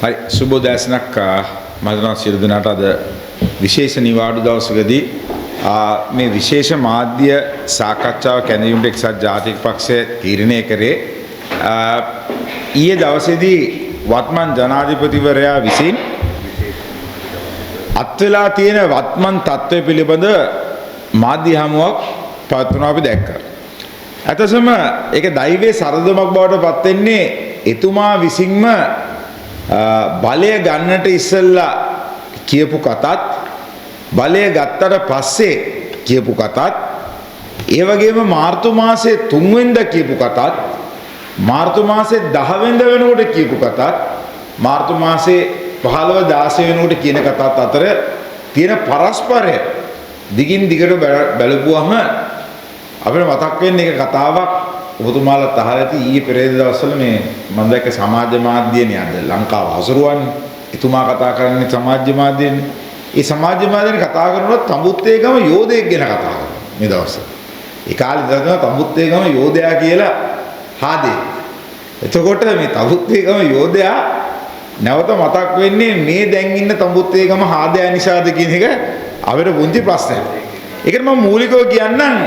හරි සුබෝදෑසනක් මම සියලු දෙනාට අද විශේෂ නිවාඩු දවසකදී මේ විශේෂ මාධ්‍ය සාකච්ඡාව කැඳවීමට එක්සත් ජාතික පක්ෂය තීරණය කරේ ඊයේ දවසේදී වත්මන් ජනාධිපතිවරයා විසින් අත්වලා තියෙන වත්මන් තත්ත්වය පිළිබඳ මාධ්‍ය හමුවක් පවත්වනවා අපි දැක්කා. අතසම ඒක දෛවයේ සරදමක් බවට පත් වෙන්නේ එතුමා විසින්ම බලය ගන්නට ඉස්සෙල්ලා කියපු කතාත් බලය ගත්තට පස්සේ කියපු කතාත් ඒ වගේම මාර්තු මාසයේ 3 වෙනිදා කියපු කතාත් මාර්තු මාසයේ 10 වෙනිදා වෙනකොට කියපු කතාත් මාර්තු මාසයේ 15 16 වෙනකොට කියන කතාත් අතර තියෙන පරස්පරය දිගින් දිගට බලපුවම අපිට මතක් වෙන්නේ එක කතාවක් ඔබතුමාලත් අහලා ඇති ඊයේ පෙරේද දවස්වල මේ මම දැක්ක සමාජ මාධ්‍යනේ අද ලංකාව හසුරුවන්නේ එතුමා කතා කරන්නේ සමාජ මාධ්‍යනේ. ඒ සමාජ මාධ්‍යනේ කතා කරනකොට තඹුත්තේගම යෝධයෙක් ගැන කතා කරනවා මේ දවස්වල. ඒ කාලේ ඉඳලා තඹුත්තේගම යෝධයා කියලා හාදේ. එතකොට මේ තඹුත්තේගම යෝධයා නැවත මතක් වෙන්නේ මේ දැන් ඉන්න තඹුත්තේගම හාදයා නිසාද කියන එක අපිට පුංචි ප්‍රශ්නයක්. ඒකට මම මූලිකව කියන්නම්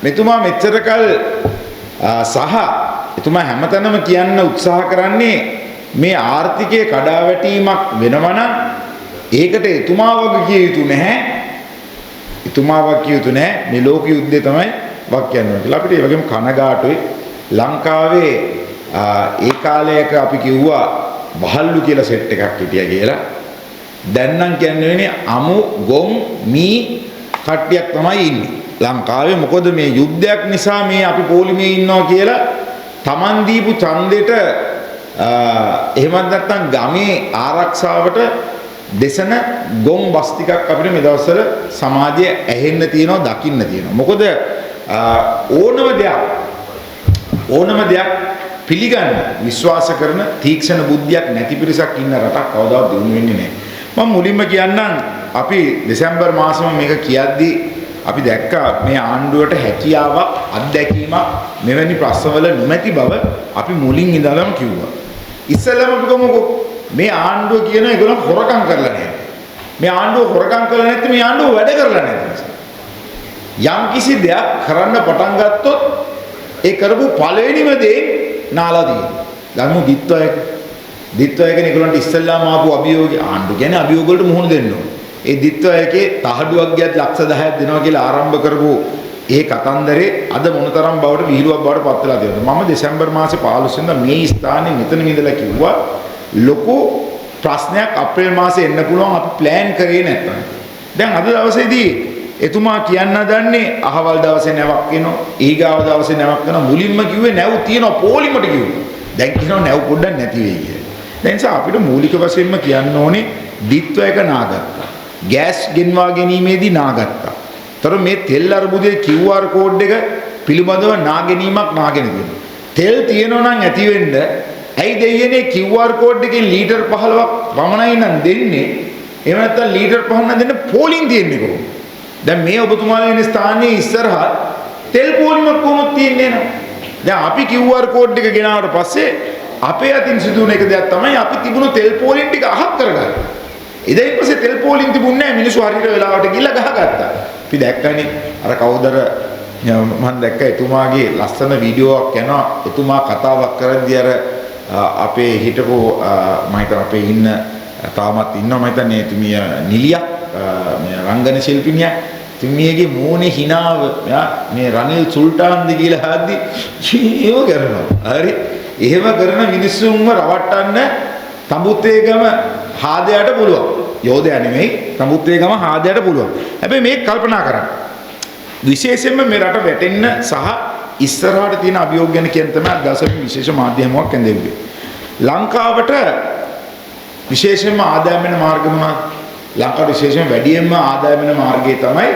මෙතුමා මෙච්චර කල් සහ එතුමා හැමතැනම කියන්න උත්සාහ කරන්නේ මේ ආර්ථිකයේ කඩාවැටීමක් වෙනවනම් ඒකට එතුමා වගේ කිය යුතු නැහැ. එතුමා වගේ කිය යුතු නැහැ. මේ ලෝක යුද්ධය තමයි වක් කියන්නේ කියලා අපිට ඒ වගේම කනගාටුයි. ලංකාවේ ඒ කාලයක අපි කිව්වා වහල්ලු කියලා සෙට් එකක් හිටියා කියලා. දැන් නම් කියන්නේ වෙන්නේ අමු ගොම් මී කට්ටියක් තමයි ඉන්නේ. ලංකාවේ මොකද මේ යුද්ධයක් නිසා මේ අපි පොලිමේ ඉන්නවා කියලා Taman දීපු ඡන්දෙට එහෙමත් නැත්නම් ගමේ ආරක්ෂාවට දෙසන ගොම් බස් ටිකක් අපිට මේ දවස්වල සමාජයේ ඇහෙන්න තියෙනවා දකින්න තියෙනවා. මොකද ඕනම දෙයක් පිළිගන්න විශ්වාස කරන තීක්ෂණ බුද්ධියක් නැති පිරිසක් ඉන්න රටක් කවදාවත් දිනු වෙන්නේ නැහැ. මම මුලින්ම කියන්නම් අපි දෙසැම්බර් මාසෙම මේක කියද්දී අපි දැක්කා මේ ආණ්ඩුවට හැකියාවක් අත්දැකීමක් මෙවැනි ප්‍රශ්නවල නොමැති බව අපි මුලින් ඉඳලම කිව්වා. ඉස්සෙල්ලාම අපි කොහොමද මේ ආණ්ඩුව කියන ඒගොල්ලෝ හොරකම් කරලා නැහැ. මේ ආණ්ඩුව හොරකම් කරලා නැත්නම් මේ ආණ්ඩුව වැඩ කරලා නැහැ. යම් කිසි දෙයක් කරන්න පටන් ගත්තොත් ඒ කරපු පළවෙනිම දේ නාලා තියෙනවා. ගමු දිත්වයක. දිත්වයකනේ ඒගොල්ලන්ට ඉස්සෙල්ලාම ආපු අභියෝගය ආණ්ඩුව කියන්නේ අභියෝග වලට මුහුණ දෙන්න ඕනේ. ඒ දිත්වයකේ තහඩුවක් ගියත් ලක්ෂ 10ක් දෙනවා කියලා ආරම්භ කරපු ඒ කතන්දරේ අද මොනතරම් බවට විහිළුවක් බවට පත් වෙලා තියෙනවද? මම දෙසැම්බර් මාසේ 15 වෙනිදා මේ ස්ථානයේ මෙතන ඉඳලා කිව්වා ලොකු ප්‍රශ්නයක් අප්‍රේල් මාසේ එන්න පුළුවන් අපි ප්ලෑන් කරේ නැත්නම්. දැන් අද දවසේදී එතුමා කියන්න හදන්නේ අහවල් දවසේ නැවක් එනවා, ඊගාව දවසේ නැවක් එනවා. මුලින්ම කිව්වේ නැව් තියෙනවා පොලිමට කිව්වා. දැන් කියනවා නැව් පොඩ්ඩක් නැති වෙයි කියලා. දැන් නිසා අපිට මූලික වශයෙන්ම කියන්න ඕනේ දිත්වයක නාගත්තා. ගෑස් ගෙන්වා ගැනීමේදී නාගත්තා. තර මේ තෙල් අර්බුදයේ QR කෝඩ් එක පිළිබඳව නාගැනීමක් නාගෙන තියෙනවා. තෙල් තියෙනවා නම් ඇති වෙන්න ඇයි දෙයියනේ QR කෝඩ් එකෙන් ලීටර් 15ක් පමණයි නම් දෙන්නේ. එහෙම නැත්නම් ලීටර් 5ක් දෙන්න පෝලිං තියෙන්නේ කොහොමද? දැන් මේ ඔබතුමාලා ඉන්න ස්ථානයේ ඉස්සරහා තෙල් පෝලිමක් කොහොමද තියෙන්නේ නේද? දැන් අපි QR කෝඩ් එක ගෙනාවට පස්සේ අපේ අතින් සිදුවන එක දෙයක් තමයි අපි තිබුණු තෙල් පෝලිං ටික අහක් කරගන්න. ඉතින් ඊපස්සේ තෙල් පෝලිං තිබුණේ නැහැ මිනිස්සු හරියට වෙලාවට ගිහලා ගහගත්තා. අපි දැක්කනේ අර කවුදර මම දැක්ක එතුමාගේ ලස්සන වීඩියෝවක් යනවා එතුමා කතාවක් කරද්දී අර අපේ හිටපු මම හිතන අපේ ඉන්න තාමත් ඉන්නවා මම හිතන්නේ එතුමිය නිලියක් මේ රංගන ශිල්පිනියක් එතුමියගේ මූණේ හිනාව මේ රනිල් සුල්තාන්ද කියලා හද්දි ඒව කරනවා. හරි එහෙම කරන මිනිස්සුන්ව රවට්ටන්න තඹුත්තේගම හාදයට පුළුවන්. යෝධයා නෙමෙයි තඹුත්තේගම හාදයට පුළුවන්. හැබැයි මේක කල්පනා කරන්න. විශේෂයෙන්ම මේ රට වැටෙන්න සහ ඉස්සරහට තියෙන අභියෝග ගැන කියන තමයි දවසේ විශේෂ මාධ්‍යමයක් ඇඳෙන්නේ. ලංකාවට විශේෂයෙන්ම ආදායම් වෙන මාර්ග මොනවාද? ලංකාවට විශේෂයෙන් වැඩියෙන්ම ආදායම් වෙන මාර්ගය තමයි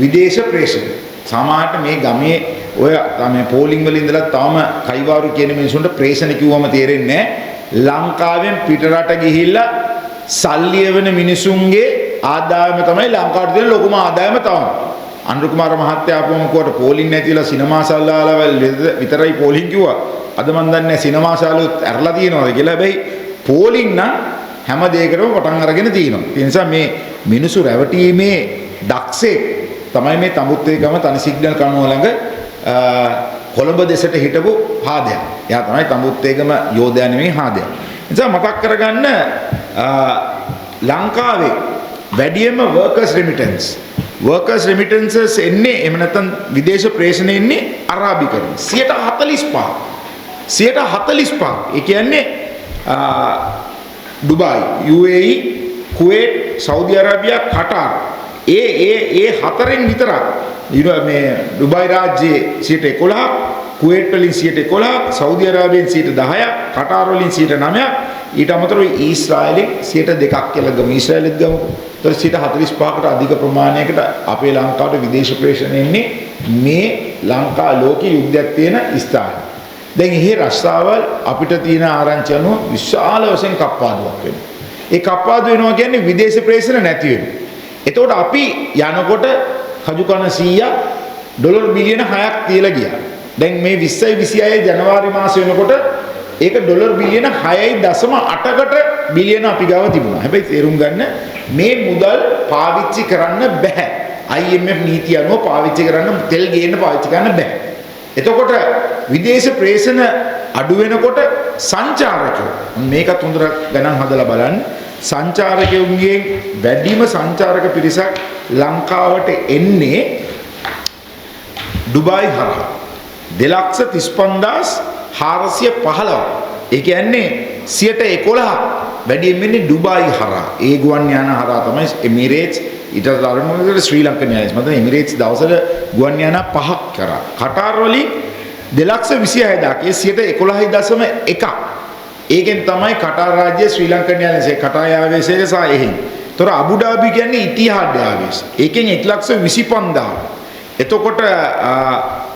විදේශ ප්‍රේෂණ. සාමාන්‍යයෙන් මේ ගමේ ඔය මේ පෝලිං වල ඉඳලා තාම කයිවාරු කියන මිනිසුන්ට ප්‍රේෂණ කිව්වම තේරෙන්නේ නැහැ. ලංකාවෙන් පිටරට ගිහිල්ලා සල්ලි වෙන මිනිසුන්ගේ ආදායම තමයි ලංකාවට දෙන ලොකුම ආදායම තමයි. අනුර කුමාර මහත්තයා ආපුවම කොට පෝලිං නැතිලා සිනමා ශාලාවල විතරයි පෝලිං කිව්වා. අද මන් දන්නේ සිනමා ශාලාවත් ඇරලා තියෙනවද කියලා. හැබැයි පෝලිං නම් හැම දෙයකටම පටන් අරගෙන තියෙනවා. ඒ නිසා මේ මිනිසු රැවටීමේ දක්ෂේ තමයි මේ තඹුත්තේගම තනි සිග්නල් කණුව ළඟ කොළඹ දෙසට හිටපු හාදයා. එයා තමයි තඹුත්තේගම යෝධයා නෙමෙයි හාදයා. නිසා මතක් කරගන්න ලංකාවේ වැඩියෙන්ම workers remittances එන්නේ එහෙම නැත්නම් විදේශ ප්‍රේෂණ එන්නේ අරාබිකරණ 45%. 45%. ඒ කියන්නේ Dubai, UAE, Kuwait, Saudi Arabia, Qatar ඒ හතරෙන් විතරක් මේ දුබායි රාජ්‍යයේ 11%, කුවේට් වලින් 11%, සෞදි අරාබියෙන් 10%, කටාර් වලින් 9%, ඊට අමතරව ඊශ්‍රායලෙන් 2% කියලා ගමු. ඊශ්‍රායලෙත් ගමුකෝ. ඒතර 45%කට අධික ප්‍රමාණයකට අපේ ලංකාවට විදේශ ප්‍රේෂණ එන්නේ මේ ලංකා ලෝකේ යුද්ධයක් තියෙන ස්ථාන. දැන් එහි රස්සාවල් අපිට තියෙන ආරංචි අනුව විශාල වශයෙන් කප්පාදුවක් වෙනවා. ඒ කප්පාදු වෙනවා කියන්නේ විදේශ ප්‍රේෂණ නැති වෙනවා. එතකොට අපි යනකොට කජුකන 100 ඩොලර් බිලියන 6ක් තියලා ගියා. දැන් මේ 2026 ජනවාරි මාසෙ වෙනකොට ඒක ඩොලර් බිලියන 6.8කට බිලියන අපි ගාව තිබුණා. හැබැයි තේරුම් ගන්න මේ මුදල් පාවිච්චි කරන්න බෑ. IMF නීතිය අනුව පාවිච්චි කරන්න තෙල් ගේන්න පාවිච්චි කරන්න බෑ. එතකොට විදේශ ප්‍රේෂණ අඩු වෙනකොට සංචාරකයෝ මේකත් හොඳට ගණන් හදලා බලන්න. සංචාරකයන්ගේ වැඩිම සංචාරක පිරිසක් ලංකාවට එන්නේ ඩුබායි හරහා 2,35,415. ඒ කියන්නේ 11% වැඩියෙන් වෙන්නේ ඩුබායි හරහා. ඒ ගුවන් යාන හරහා තමයි එමිරේට්ස් ඊට තරමකට ශ්‍රී ලංකන් එයාර්ලයින්ස් මත එමිරේට්ස් දවසට ගුවන් යාන 5ක් කරා. කටාර් වලින් 2,26,000 11.1. ඒකෙන් තමයි කටාර් රාජ්‍ය ශ්‍රී ලංකන් එයාර්ලයින්ස් කටාර් ආවේශයක සහ එහෙන්. ඒතර අබුඩාබි කියන්නේ ඉතිහාඩ් ආවේශ. ඒකෙන් 1,25,000. එතකොට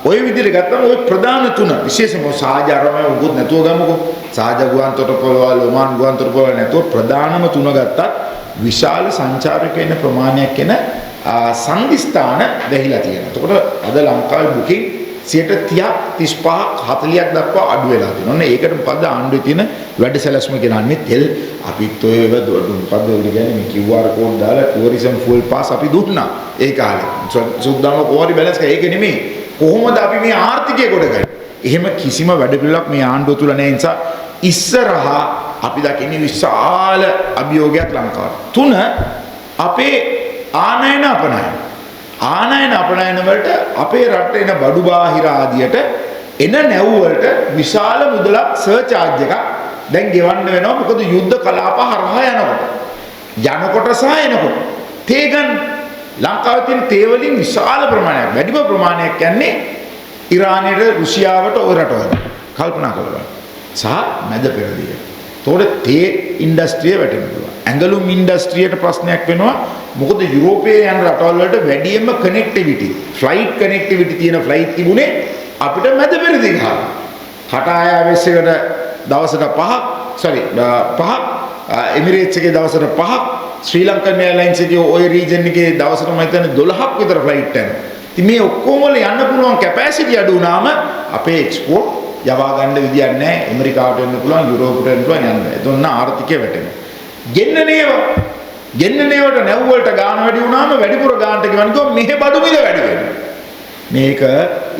ඔය විදිහට ගත්තම ඔය ප්‍රධාන තුන විශේෂම සාජාරමය උගුත් නැතුව ගමුකෝ. සාජ ගුවන් තොටුපළවල් ඔමාන් ගුවන් තොටුපළවල් නැතුව ප්‍රධානම තුන ගත්තත් විශාල සංචාරකයන් ප්‍රමාණයක් එන සංදිස්ථාන වැහිලා තියෙනවා. එතකොට අද ලංකාවේ බුකින් 30ක් 35ක් 40ක් දක්වා අඩු වෙලා තියෙනවා. ඔන්න ඒකට මොකද්ද ආණ්ඩුවේ තියෙන වැඩ සැලැස්ම කියන්නේ තෙල් අපිත් ඔය මොකද්ද කියන්නේ මේ QR කෝඩ් දාලා ටුවරිසම් ෆුවල් පාස් අපි දුන්නා ඒ කාලේ. සුද්දාම කොහරි බැලන්ස් එක ඒක නෙමෙයි. කොහොමද අපි මේ ආර්ථිකය ගොඩගන්නේ? එහෙම කිසිම වැඩ පිළිවෙලක් මේ ආණ්ඩුව තුල නැහැ. නිසා ඉස්සරහා අපි දකින්නේ විශාල අභියෝගයක් ලංකාවට. 3 අපේ ආනයන අපනයන. ආනයන අපනයන වලට අපේ රටේ එන බඩු බාහිර ආදියට එන නැව් වලට විශාල මුදලක් සර්චාර්ජ් එකක් දැන් ගෙවන්න වෙනවා. මොකද යුද්ධ කලාප හරහා යනකොට සහ එනකොට තේ ගන්න ලංකාවේ තියෙන තේ වලින් විශාල ප්‍රමාණයක් වැඩිම ප්‍රමාණයක් යන්නේ ඉරානයට රුසියාවට ඔය රටවල කල්පනා කරලා සහ මැද පෙරදිග. ඒතකොට තේ ඉන්ඩස්ට්‍රිය වැටෙන්න පුළුවන්. ඇඟලුම් ඉන්ඩස්ට්‍රියට ප්‍රශ්නයක් වෙනවා. මොකද යුරෝපයේ යන රටවල් වලට වැඩියෙන්ම කනෙක්ටිවිටි ෆ්ලයිට් කනෙක්ටිවිටි තියෙන ෆ්ලයිට් තිබුණේ අපිට මැද පෙරදිග හරහා. කටාය ආවේශයකට දවසට 5ක් එමිරේට්ස් එකේ දවසට 5ක් ශ්‍රී ලංකන් එයාර්ලයින්ස් එකේ ওই රීජන් එකේ දවසට මම හිතන්නේ 12ක් විතර ෆ්ලයිට් යනවා. ඉතින් මේ ඔක්කොම වල යන්න පුළුවන් කැපැසිටි අඩු වුණාම අපේ එක්ස්පෝර්ට් යවා ගන්න විදියක් නැහැ. ඇමරිකාවට එන්න පුළුවන්, යුරෝපයට එන්න පුළුවන් යන්න. එතන ආර්ථිකය වැටෙනවා. ගෙන්නනේවට නැව් වලට ගාණ වැඩි වුණාම වැඩිපුර ගාණට ගෙවන්න ගියොත් මෙහෙ බඩු මිල වැඩි වෙනවා. මේක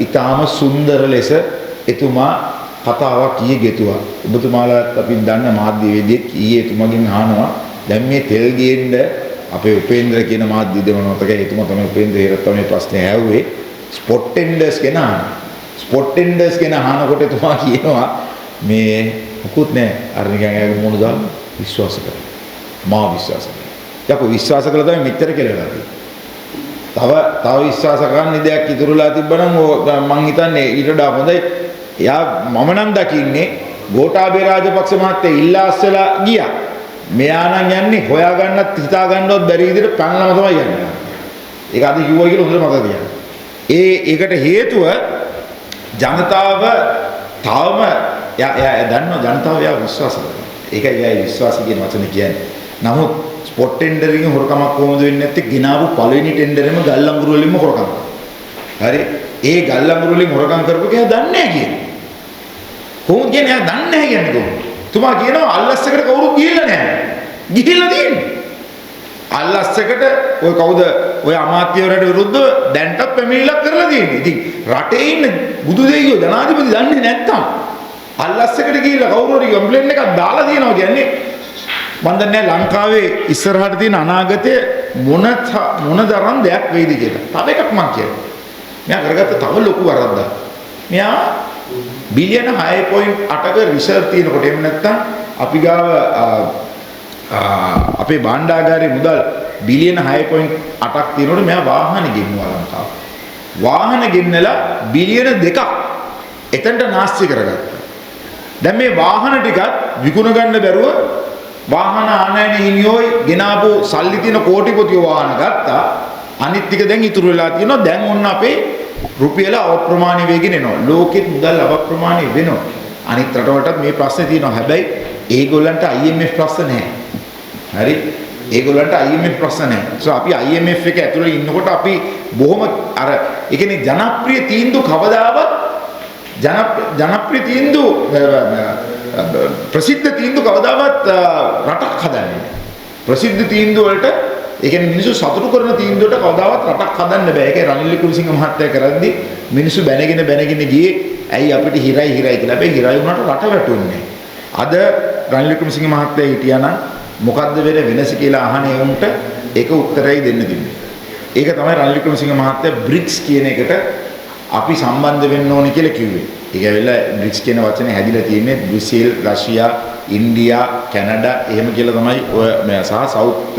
ඊටාම සුන්දර ලෙස එතුමා කතාවක් ඊයේ ගෙතුවා. ඔබතුමාලාත් අපි දන්න මාධ්‍යවේදියෙක් ඊයේ එතුමගෙන් අහනවා දැන් මේ තෙල් ගේන්න අපේ උපේන්ද්‍ර කියන මාධ්‍ය දෙවනතක එතුමා තමයි උපේන්ද්‍ර හේරත් තමයි ප්‍රශ්නේ ඇහුවේ ස්පොට් ටෙන්ඩර්ස් ගැන අහනවා. ස්පොට් ටෙන්ඩර්ස් ගැන අහනකොට එතුමා කියනවා මේ මොකුත් නැහැ අර නිකන් ඇගේ මොන දාන්න විශ්වාස කරා. මා විශ්වාස කරා. යකෝ විශ්වාස කළා තමයි මෙච්චර කියලා තව විශ්වාස කරන්න දෙයක් ඉතුරුලා තිබ්බනම් මං හිතන්නේ ඊට වඩා හොඳයි. එයා මම නම් දකින්නේ ගෝඨාභය රාජපක්ෂ මහත්තයා ඉල්ලාස්සලා ගියා. මෙයා නම් යන්නේ හොයාගන්නත් හිතා ගන්නවත් බැරි විදිහට පැනලම තමයි යන්නේ. ඒක අද කිව්වා කියලා හොඳට මතක තියාගන්න. ඒකට හේතුව ජනතාව තාම එයා දන්නවා ජනතාව එයා විශ්වාස කරනවා. ඒකයි එයා විශ්වාස කියන වචනේ කියන්නේ. නමුත් ස්පොට් ටෙන්ඩරින් හොරකමක් කොහොමද වෙන්නේ නැත්තේ? ගෙනාවු පළවෙනි ටෙන්ඩරෙම ගල් අඟුරු වලින්ම හොරකම්. හරි. ඒ ගල් අඟුරු වලින් හොරකම් කරපු කෙනා දන්නේ නැහැ කියන්නේ. කොහොමද කියන්නේ? එයා දන්නේ නැහැ කියන්නේ කොහොමද? තුමා කියනවා අල්ලස් එකට කවුරුත් ගිහිල්ලා නැහැ. ගිහිල්ලා තියෙන්නේ. අල්ලස්සකට ඔය කවුද ඔය අමාත්‍යවරයාට විරුද්ධව දැන්ටත් පැමිණිල්ලක් කරලා තියෙන්නේ. ඉතින් රටේ ඉන්න බුදු දෙවියෝ ජනාධිපති දන්නේ නැත්තම් අල්ලස්සකට ගිහිල්ලා කවුරු හරි කම්ප්ලේන්ට් එකක් දාලා තියෙනවා කියන්නේ මම දන්නේ ලංකාවේ ඉස්සරහට තියෙන අනාගතයේ මොනතරම් දෙයක් වෙයිද කියලා. තව එකක් මම කියනවා. මෙයා කරගත්ත තව ලොකු වරද්දක්. මෙයා බිලියන 6.8ක රිසර්ව් තියෙනකොට එහෙම නැත්නම් අපි ගාව අපේ භාණ්ඩාගාරයේ මුදල් බිලියන 6.8ක් තියෙනකොට මෙයා වාහන ගෙන්නුවා ලංකාව. වාහන ගෙන්නලා බිලියන 2ක් එතනට නාස්ති කරගත්තා. දැන් මේ වාහන ටිකත් විකුණ ගන්න බැරුව වාහන ආනයන හිමියෝයි ගෙනාපු සල්ලි තියෙන කෝටිපතියෝ වාහන ගත්තා. අනිත් ටික දැන් ඉතුරු වෙලා තියෙනවා. දැන් ඔන්න අපේ රුපියල අප්‍රමාණීය වේගෙන් එනවා. ලෝකෙත් මුදල් අප්‍රමාණීය වෙනවා. අනිත් රටවලටත් මේ ප්‍රශ්නේ තියෙනවා. හැබැයි ඒගොල්ලන්ට IMF ප්‍රශ්න නැහැ. හරි? ඒගොල්ලන්ට IMF ප්‍රශ්න නැහැ. So අපි IMF එක ඇතුළේ ඉන්නකොට අපි බොහොම අර ඒ කියන්නේ ජනප්‍රිය තීන්දුව කවදාවත් ජනප්‍රිය තීන්දුව ප්‍රසිද්ධ තීන්දුව කවදාවත් රටක් හදන්නේ නැහැ. ප්‍රසිද්ධ තීන්දුව වලට ඒ කියන්නේ මිනිස්සු සතුටු කරන තීන්දුවට කවදාවත් රටක් හදන්න බෑ. ඒකයි රනිල් වික්‍රමසිංහ මහත්තයා කරද්දී මිනිස්සු බැනගෙන ගියේ ඇයි අපිට හිරයි කියලා. හැබැයි හිරයි වුණාට රට වැටුන්නේ නැහැ. අද රනිල් වික්‍රමසිංහ මහත්තයා හිටියානම් මොකද්ද වෙනස කියලා අහන්නේ උන්ට ඒක උත්තරයි දෙන්න තිබුණේ. ඒක තමයි රනිල් වික්‍රමසිංහ මහත්තයා BRICS කියන එකට අපි සම්බන්ධ වෙන්න ඕනේ කියලා කිව්වේ. ඒක ඇවිල්ලා BRICS කියන වචනේ හැදිලා තියෙන්නේ බ්‍රසීල්, රෂ්‍යා, ඉන්දියා, කැනඩා එහෙම කියලා තමයි ඔය සහ සවුත්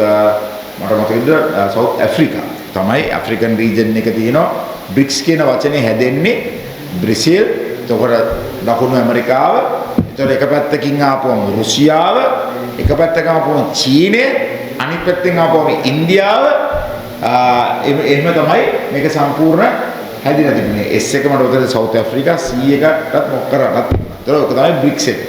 මට මතකද සවුත් ඇෆ්‍රිකා තමයි ඇෆ්‍රිකන් රීජන් එක තියෙනවා. BRICS කියන වචනේ හැදෙන්නේ බ්‍රසීල්, එතකොට දකුණු ඇමරිකාව, එතකොට එක පැත්තකින් ආපුවම රුසියාව, එක පැත්තකින් ආපුවම චීනය, අනිත් පැත්තෙන් ආපුවම ඉන්දියාව එහෙම තමයි මේක සම්පූර්ණ හැදිලා තිබුණේ. S එක මට උදේ සවුත් ඇෆ්‍රිකා, C එකටත් මොකක් කරාටත් තිබුණා. ඒක තමයි BRICS එක.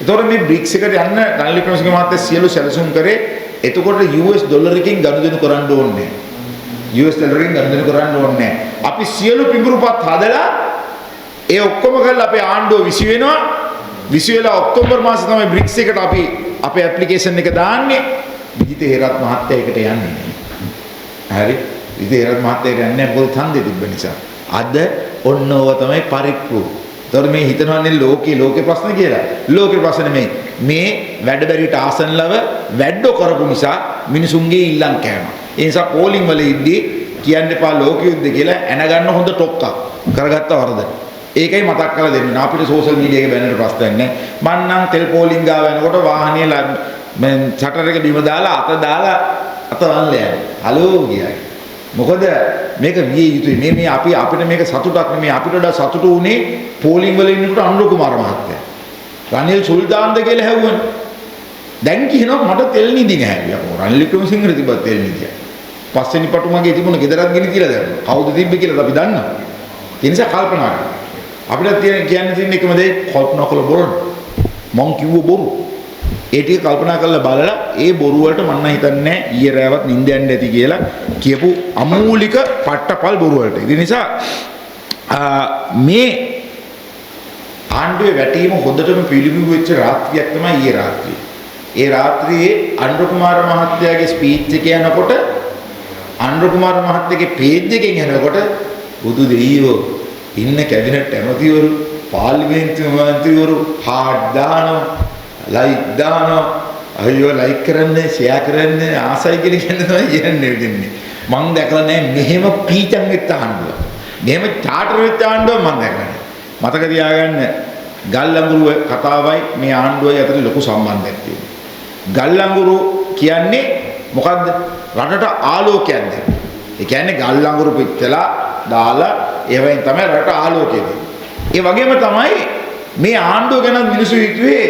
එතකොට මේ BRICS එකට යන්න රනිල් වික්‍රමසිංහ මහත්තයා සියලු සැලසුම් කරේ. එතකොට US ඩොලරකින් ගනුදෙනු කරන්න ඕනේ. US ඩොලරකින් ගනුදෙනු කරන්න ඕනේ. අපි සියලු පිඹුරුපත් හදලා ඒ ඔක්කොම කරලා අපේ ආණ්ඩුව විසි වෙනවා. විසි වෙලා ඔක්තෝබර් මාසේ තමයි BRICS එකට අපි අපේ ඇප්ලිකේෂන් එක දාන්නේ. විජිත හේරත් මහත්තයා එකට යන්නේ නැහැ. හරි? විජිත හේරත් මහත්තයා යන්නේ නැහැ මොකද ඡන්දෙ තිබ්බ නිසා. අද ඔන්න ඕව තමයි පරිප්පු. ඒතකොට මේ හිතනවන්නේ ලෝකේ ප්‍රශ්න කියලා. ලෝකේ ප්‍රශ්න නෙමෙයි. මේ වැඩ බැරිට ආසන්නව වැඩ කරපු නිසා මිනිසුන්ගේ ඉල්ලම් කෑම. ඒ නිසා පෝලිං වල ඉද්දී කියන්න එපා ලෝක යුද්ධ කියලා ඇන ගන්න හොඳ ටොක්කක් කරගත්ත වරද. ඒකයි මතක් කරලා දෙන්න. අපිට සෝෂල් මීඩියා එකේ බැනර් ප්‍රශ්නයක් නැහැ. මං නම් තෙල් පෝලිං ගාව යනකොට වාහනේ මම ෂටර් එක බිම දාලා අත වල්ල යනවා. හලෝ ගියා. මොකද මේක විය යුතුයි. මේ අපිට මේක සතුටක් නෙමෙයි. අපිට වඩා සතුටු උනේ පෝලිං වල ඉන්නකොට අනුර කුමාර මහත්තයා. රනිල් සුල්තාන්ද කියලා හැව්වනේ. දැන් කියනවා මට තෙල් නිදි නැහැ කියලා. රනිල් වික්‍රමසිංහට තිබ්බා තෙල් නිදිය. පස්වෙනි පටු මගේ තිබුණ ගෙදරත් ගිනි තියලා දැම්මා. කවුද තිබ්බේ කියලා අපි දන්නවා. ඒ නිසා කල්පනා කරන්න. අපිට කියන්න තියෙන එකම දේ කල්පනා කරලා බලන්න. මං කිව්ව බොරු. ඒ ටික කල්පනා කරලා බලලා ඒ බොරු වලට මම හිතන්නේ ඊයේ රෑවත් නිින්ද යන්න ඇති කියලා කියපු අමූලික පට්ටපල් බොරු වලට. ඒ නිසා මේ ආණ්ඩුවේ වැටීම හොඳටම පිළිබිඹු වෙච්ච රාත්‍රියක් තමයි ඊයේ රාත්‍රිය. ඒ රාත්‍රියේ අනුර කුමාර මහත්තයාගේ ස්පීච් එක යනකොට අනුර කුමාර මහත්තයාගේ පේජ් එකෙන් යනකොට බුදු දෙවියෝ ඉන්න කැබිනට් ඇමතිවරු පාර්ලිමේන්තු මන්ත්‍රීවරු හාඩ් දානවා ලයික් දානවා අයියෝ ලයික් කරන්න ෂෙයා කරන්න ආසයි කියලා කියන්නේ කියන්නේ මම දැකලා නැහැ මෙහෙම පීචම් වෙච්ච ආණ්ඩුවක්. මෙහෙම චාටර් වෙච්ච ආණ්ඩුවක් මම දැකලා නැහැ. මතක තියාගන්න ගල්ලංගුරුව කතාවයි මේ ආණ්ඩුවයි අතර ලොකු සම්බන්ධයක් තියෙනවා. ගල්ලංගුරු කියන්නේ මොකද්ද? රටට ආලෝකයක් දෙන්න. ඒ කියන්නේ ගල්ලංගුරු පිටලා දාලා ඒවෙන් තමයි රට ආලෝකය දෙන්නේ. ඒ වගේම තමයි මේ ආණ්ඩුව ගැන මිනිස්සු හිතුවේ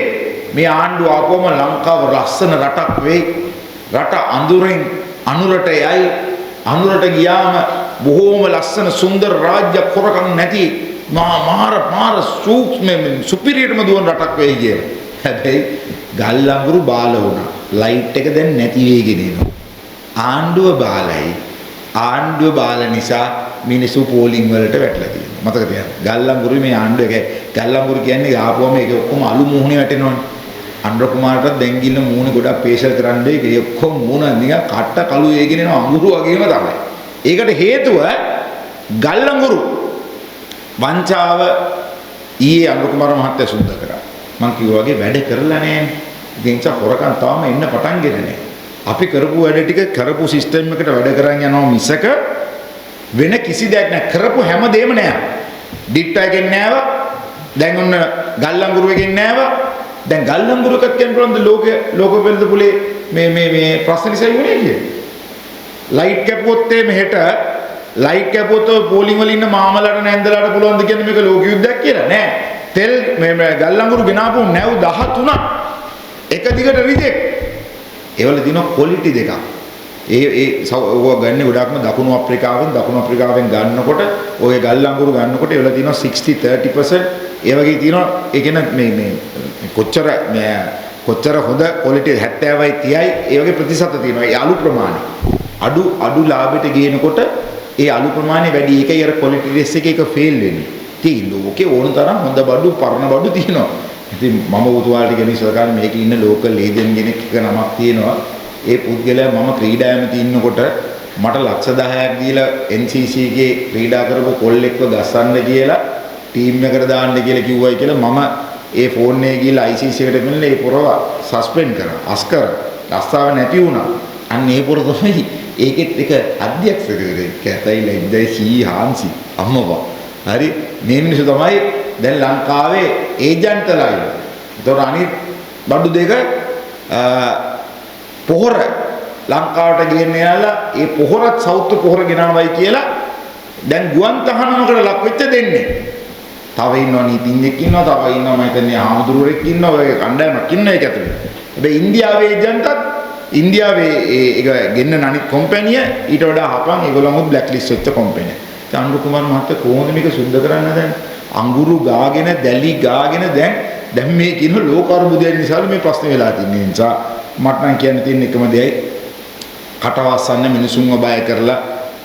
මේ ආණ්ඩුව ආපුවම ලංකාව ලස්සන රටක් වෙයි. රට අඳුරෙන් අනුරට යයි. අනුරට ගියාම බොහෝම ලස්සන සුන්දර රාජ්‍ය කොරකම් නැති මාර සූක්ෂම සුපිරියටම දුවන රටක් වෙයි කියලා. හැබැයි ගල්ලංගුරු බාල වුණා. ලයිට් එක දැන් නැති වෙගෙන එනවා. ආණ්ඩුව බාලයි. ආණ්ඩුව බාල නිසා මිනිස්සු පෝලිං වලට වැටලා තියෙනවා. මතක තියාගන්න. ගල්ලංගුරු මේ ආණ්ඩුව එක ගල්ලංගුරු කියන්නේ ආපුවම ඒක ඔක්කොම අලු මුහුණේ වැටෙනවනේ. අනුර කුමාරටත් දැන් ගින්න මූණ ගොඩක් පේෂල් කරන්න දෙයි. ඒ ඔක්කොම මූණ නිකන් කට්ට කළු වේගෙන යන අඟුරු වගේම තමයි. ඒකට හේතුව ගල් අඟුරු වංචාව ඊයේ අනුර කුමාර මහත්තයා සුද්ධ කරා. මං කිව්වා වගේ වැඩ කරලා නැහැ. ඉතින් ඒක හොරකම් තාම එන්න පටන් ගෙන නැහැ. අපි කරපු වැඩ ටික කරපු සිස්ටම් එකට වැඩ කරන් යනවා මිසක වෙන කිසි දෙයක් නැහැ. කරපු හැම දෙයක්ම නෑ. ඩිට්ටාගෙන් නෑව. දැන් ඔන්න ගල් අඟුරු එකෙන් නෑව. දැන් ගල් අඟුරු එකක් කියන්න පුළුවන්ද ලෝක වෙළඳ පුලේ මේ ප්‍රශ්න නිසා යුනේ කියේ. ලයිට් කැපුවොත් මෙහෙට ලයිට් කැපුවොත් පෝලිං වල ඉන්න මාමලට නැන්දලාට පුළුවන්ද කියන්නේ මේක ලෝක යුද්ධයක් කියලා නෑ. තෙල් මේ ගල් අඟුරු ගෙනාපු නැව් 13ක් එක දිගට රිජෙක්ට්. ඒවල දින ක්වොලිටි දෙකක්. ඕවා ගන්න ගොඩක්ම දකුණු අප්‍රිකාවෙන් ගන්නකොට ඔය ගල් අඟුරු ගන්නකොට ඒවල තියෙනවා 60-30%. ඒ වගේ තියෙනවා ඒ කියන්නේ මේ කොච්චර හොඳ ක්වොලිටි 70යි 30යි ඒ වගේ ප්‍රතිශත තියෙනවා. ඒ අලු ප්‍රමාණය. අඩු ලාභයට ගේනකොට ඒ අලු ප්‍රමාණය වැඩි. ඒකයි අර ක්වොලිටි ටෙස්ට් එකේ ඒක ෆේල් වෙන්නේ. ඉතින් ලෝකේ ඕන තරම් හොඳ බඩු පරණ බඩු තියෙනවා. ඉතින් මම උතුවාලට ගෙනියන සරකාරේ මේකේ ඉන්න ලෝකල් ඒජන්ට් කෙනෙක් එක නමක් තියෙනවා. ඒ පුද්ගලයා මම ක්‍රීඩා ඇමති ඉන්නකොට මට ලක්ෂ 10ක් දීලා NCC එකේ ක්‍රීඩා කරපු කොල්ලෙක්ව ගස්සන්න කියලා ටීම් එකට දාන්න කියලා කිව්වයි කියලා මම ඒ ෆෝන් එකේ ගිහලා ICC එකට මෙන්න ඒ පොරව සස්පෙන්ඩ් කරා. අස්කර රස්තාව නැති වුණා. අන්න ඒ පොර තමයි ඒකෙත් එක අධ්‍යක්ෂකවරයෙක් කැතයිලා ඉඳයි සී හාන්සි අම්මවා. හරි මේ මිනිස්සු තමයි දැන් ලංකාවේ ඒජන්ට්ලා ඉන්නේ. ඒතකොට අනිත් බඩු දෙක පොහොර ලංකාවට ගෙන්න යාලා ඒ පොහොරත් සෞත් පොහොර ගෙනාවයි කියලා දැන් ගුවන් තහනමකට ලක් වෙච්ච දෙන්නේ. තව ඉන්නවා නීතිඥෙක් ඉන්නවා, තව ඉන්නවා මම හිතන්නේ ආමුදුරුවෙක් ඉන්නවා, ඔය කණ්ඩායමක් ඉන්නවා ඒක ඇතුලේ. හැබැයි ඉන්දියාවේ ඒජන්ටත් ඉන්දියාවේ ඒක ගෙන්නන අනිත් කම්පැනිය ඊට වඩා හපන් ඒගොල්ලෝම බ්ලැක් ලිස්ට් වෙච්ච කම්පැනිය. චන්දු කුමාර මහත්තයා කොහොමද මේක සුද්ධ කරන්න දැන්? අඟුරු ගාගෙන දැලි ගාගෙන දැන් මේ කියන ලෝක අර්බුදයන් නිසා මේ ප්‍රශ්නේ වෙලා තින්නේ. ඒ නිසා මට නම් කියන්න තියෙන එකම දෙයයි කටවස්සන්න මිනිසුන්ව බය කරලා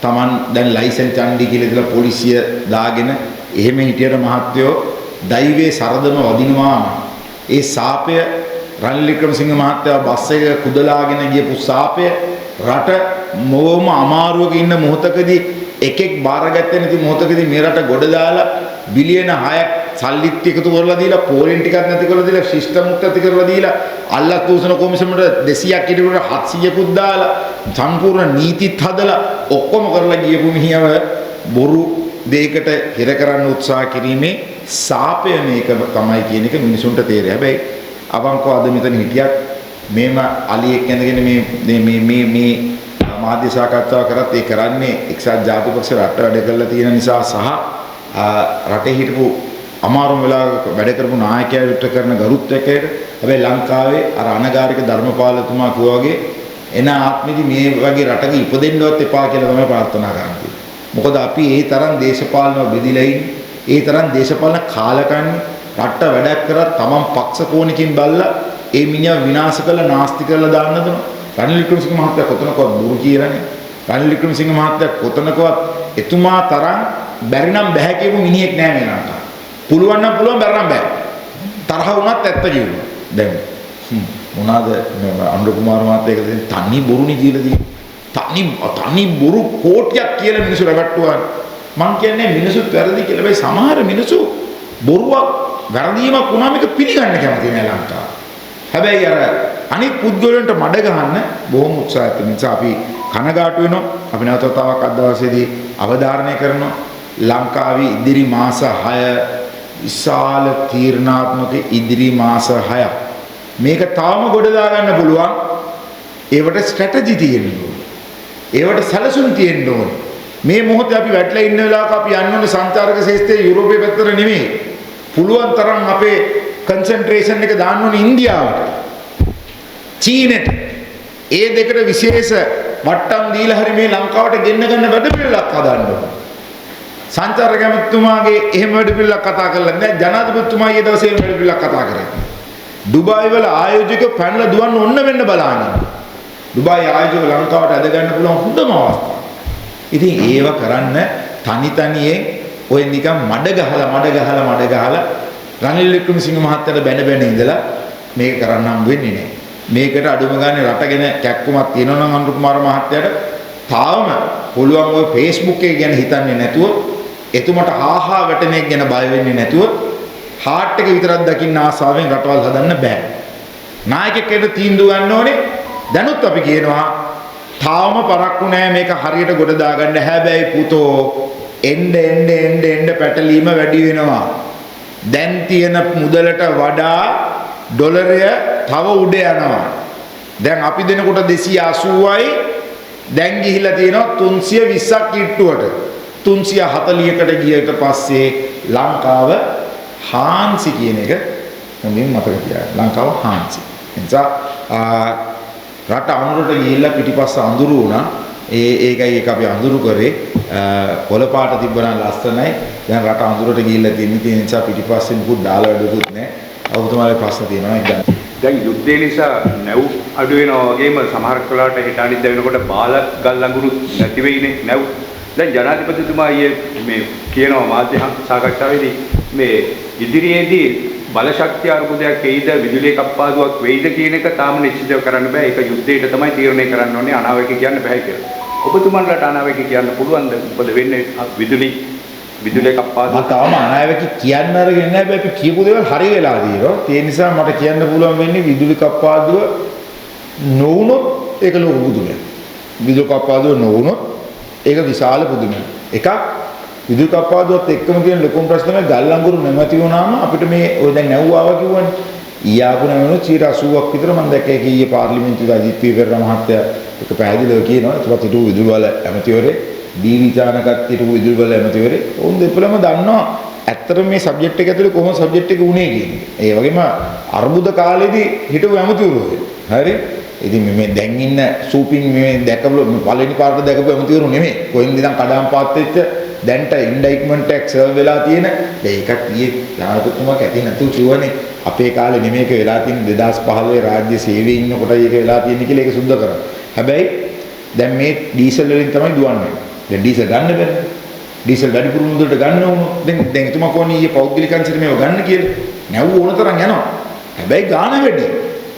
Taman දැන් ලයිසන් චණ්ඩි කියලා ඉතලා පොලිසිය දාගෙන එහෙම හිටියට මහත්තයෝ දෛවයේ සරදම වදිනවාම ඒ සාපය රනිල් වික්‍රමසිංහ මහත්තයා බස් එක කුදලාගෙන ගියපු සාපය රට මොවම අමාරුවක ඉන්න මොහොතකදී එකෙක් බාරගත්තේ නැති මොහොතකදී මේ රට ගොඩ දාලා බිලියන 6ක් සල්ලිත් එකතු කරලා දීලා පෝලින් ටිකක් නැති කරලා දීලා සිස්ටම් උත් ඇති කරලා දීලා අල්ලස් දූෂණ කොමිසමට 200ක් ඉදිරියට 700කුත් දාලා සම්පූර්ණ නීතිත් හදලා ඔක්කොම කරලා ගියපු මිනිහව බොරු දෙයකට හිර කරන්න උත්සාහ කිරීමේ සාපය මේක තමයි කියන එක මිනිසුන්ට තේරෙයි. හැබැයි අවංකව අද මෙතන හිටියක් මේම අලියෙක් ඇඳගෙන මේ මාධ්‍ය සාකච්ඡාව කරත් ඒ කරන්නේ එක්සත් ජාතික පක්ෂ රට වැඩ කරලා තියෙන නිසා සහ රටේ හිටපු අමාරුම වෙලාවක වැඩ කරපු නායකයෙකුට කරන ගරුත්වයකට. හැබැයි ලංකාවේ අර අනගාരിക ධර්මපාලතුමා කිව්වා වගේ එන ආත්මෙදි මේ වගේ රටක ඉපදෙන්නවත් එපා කියලා තමයි ප්‍රාර්ථනා කරන්නේ. මොකද අපි ඒ තරම් දේශපාලනව බෙදිලා ඉන්නේ. ඒ තරම් දේශපාලන කාලකන්ණි රට වැඩක් කරත් Taman පක්ෂ කෝණකින් බැලලා ඒ මිනිහා විනාශ කළා නාස්ති කරලා දාන්න දෙනවා. රනිල් වික්‍රමසිංහ මහත්තයා කොතනකවත් බොරු කියලානේ. රනිල් වික්‍රමසිංහ මහත්තයා කොතනකවත් එතුමා තරම් බැරි නම් බෑ කියපු මිනිහෙක් නෑ මේ රටේ. පුළුවන් නම් පුළුවන් බැරි නම් බෑ. තරහ වුණත් ඇත්ත කියනවා. දැන් මොනවාද අනුර කුමාර මහත්තයා ඒක තනි බොරුනේ කියලා තියෙන්නේ. තනි බොරු කෝටියක් කියලා මිනිස්සු රැවට්ටුවා. මං කියන්නේ මිනිස්සුත් වැරදි කියලා. බයි සමහර මිනිස්සු බොරුවක් වැරදීමක් වුණාම ඒක පිළිගන්න කැමති නෑ ලංකාව. හැබැයි අර අනිත් පුද්ගලයන්ට මඩ ගහන්න බොහොම උත්සාහයක් තියෙන නිසා අපි කනගාටු වෙනවා. අපි නැවතතාවක් අද දවසේදී අවධාරණය කරනවා ලංකාවේ ඉදිරි මාස 6 විශාල තීරණාත්මක ඉදිරි මාස 6ක්. මේක තාම ගොඩ දාගන්න පුළුවන්. ඒවට ස්ට්‍රැටජි තියෙන්න ඕනේ. ඒවට සැලසුම් තියෙන්න ඕනේ. මේ මොහොතේ අපි වැටලා ඉන්න වෙලාවක අපි යන්න ඕනේ සංචාරක ශේෂ්ත්‍රයේ යුරෝපයේ පැත්තට නෙමෙයි. පුළුවන් තරම් අපේ කන්සන්ට්‍රේෂන් එක දාන්න ඕනේ ඉන්දියාවට. චීනෙට. ඒ දෙකට විශේෂ වට්ටම් දීලා හරි මේ ලංකාවට ගෙන්න ගන්න වැඩ පිළිවෙලක් හදන්න ඕනේ. සංචාරක ඇමතිතුමාගේ එහෙම වැඩ පිළිවෙලක් කතා කරලා නැහැ. ජනාධිපතිතුමා ඊයේ දවසේ වැඩ පිළිවෙලක් කතා කරේ. ඩුබායි වල ආයෝජක පැනලා දුවන්න ඕන්න වෙන්න බලන්න. ඩුබායි ආයෝජක ලංකාවට ඇද ගන්න පුළුවන් හොඳම අවස්ථාව. ඉතින් ඒව කරන්න තනියෙන් ඔය නිකන් මඩ ගහලා රනිල් වික්‍රමසිංහ මහත්තයාට බැන ඉඳලා මේක කරන්න හම් වෙන්නේ නැහැ. මේකට අඩුම ගානේ රටගෙන කැක්කුමක් තියෙනවා නම් අනුර කුමාර මහත්තයාට තාම පුළුවන් ඔය Facebook එක ගැන හිතන්නේ නැතුව එතුමට හාහා වැටෙන එක ගැන බය වෙන්නේ නැතුව හાર્ට් එක විතරක් දකින්න ආසාවෙන් රටවල් හදන්න බෑ. නායකයෙක්ට තීන්දුව ගන්න ඕනේ. දැනුත් අපි කියනවා තාම පරක්කු නෑ මේක හරියට ගොඩ දාගන්න. හැබැයි පුතෝ එන්න පැටලීම වැඩි වෙනවා. දැන් තියෙන මුදලට වඩා ඩොලරය තව උඩ යනවා. දැන් අපි දෙනකොට 280යි දැන් ගිහිලා තියෙනවා 320ක් කිට්ටුවට. 340කට ගියට පස්සේ ලංකාව හාන්සි කියන එක හොඳින් මතක තියාගන්න. ලංකාව හාන්සි. එනිසා රට අඳුරට ගිහිල්ලා පිටිපස්ස අඳුරු වුණා. ඒකයි ඒක අපි අඳුරු කරේ. කොළ පාට තිබ්බනම් ලස්සනයි. දැන් රට අඳුරට ගිහිල්ලා තියෙන නිසා පිටිපස්සේ මුකුත් දාලා වැඩකුත් නැහැ. ඔබතුමාගේ ප්‍රශ්න තියෙනවා ඉතින්. දැන් යුද්ධය නිසා නැව් අඩු වෙනවා වගේම සමහර කලාවට හිට අනිද්දා වෙනකොට බාල ගල් ලඟුරු නැති වෙයිනේ නැව්. දැන් ජනාධිපතිතුමා මේ කියනවා මාධ්‍ය සාකච්ඡාවේදී මේ ඉදිරියේදී බල ශක්තිය අර්බුදයක් වෙයිද විදුලිය කප්පාදුවක් වෙයිද කියන එක තාම නිශ්චිතව කරන්න බෑ. ඒක යුද්ධයට තමයි තීරණය කරන්න ඕනේ. අනාවැකි කියන්න බෑ කියලා. ඔබතුමන්ලට අනාවැකි කියන්න පුළුවන්ද? මොකද වෙන්නේ විදුලිය කප්පාදුව තාම අනාවැකි කියන්න අරගෙන නැහැ. අපි කියපු දේවල් හරි වෙලා තියෙනවා. ඒ නිසා මට කියන්න පුළුවන් වෙන්නේ විදුලි කප්පාදුව නොවුනොත් ඒක ලොකු පුදුමයක්. විදුලි කප්පාදුව නොවුනොත් ඒක විශාල පුදුමයක්. එකක් විදුලි කප්පාදුවත් එක්කම තියෙන ලොකුම ප්‍රශ්න තමයි ගල් අඟුරු නැමැති වුණාම අපිට මේ ඔය දැන් නැව් ආවා කිව්වනේ. ඊයාපු නැවුණොත් 80ක් විතර මම දැක්කේ ඊයේ පාර්ලිමේන්තුවේ අජිත් පීරර මහත්තයා එක පැහැදිලිව කියනවා. ඒකත් හිටු විදුලි වල ඇමතිවරේ දීවිචානකත් හිටු විදුලි වල ඇමතිවරේ උන් දෙපළම දන්නවා ඇත්තටම මේ සබ්ජෙක්ට් එක ඇතුලේ කොහොම සබ්ජෙක්ට් එක උනේ කියන්නේ. ඒ වගේම අර්බුද කාලේදී හිටු ඇමතිවරු හරි. ඉතින් මේ දැන් ඉන්න සූපින් මේ දැකපු පළවෙනි පාරට දැකපු ඇමතිවරු නෙමෙයි. කොහෙන්ද ඉඳන් කඩාම් පාත් වෙච්ච දැන්ට ඉන්ඩයික්මන්ට් එක සර්ව් වෙලා තියෙන ඒකත් ඊයේ නායකතුමා කැටි නැතුව කිව්වනේ අපේ කාලේ නෙමෙයි ඒක වෙලා තියෙන 2015 රාජ්‍ය සේවයේ ඉන්නකොට ඒක වෙලා තියෙන කියලා ඒක සුද්ධ කරා. හැබැයි දැන් මේ ඩීසල් වලින් තමයි දුවන්නේ. දැන් ඩීසල් ගන්න බැහැ. ඩීසල් වැඩිපුර මුදලට ගන්න ඕන. දැන් එතුමා කොහොනේ ඊයේ පෞද්ගලික අංශෙට මේව ගන්න කියලා. නැව් ඕන තරම් යනවා. හැබැයි ගාණ වැඩි.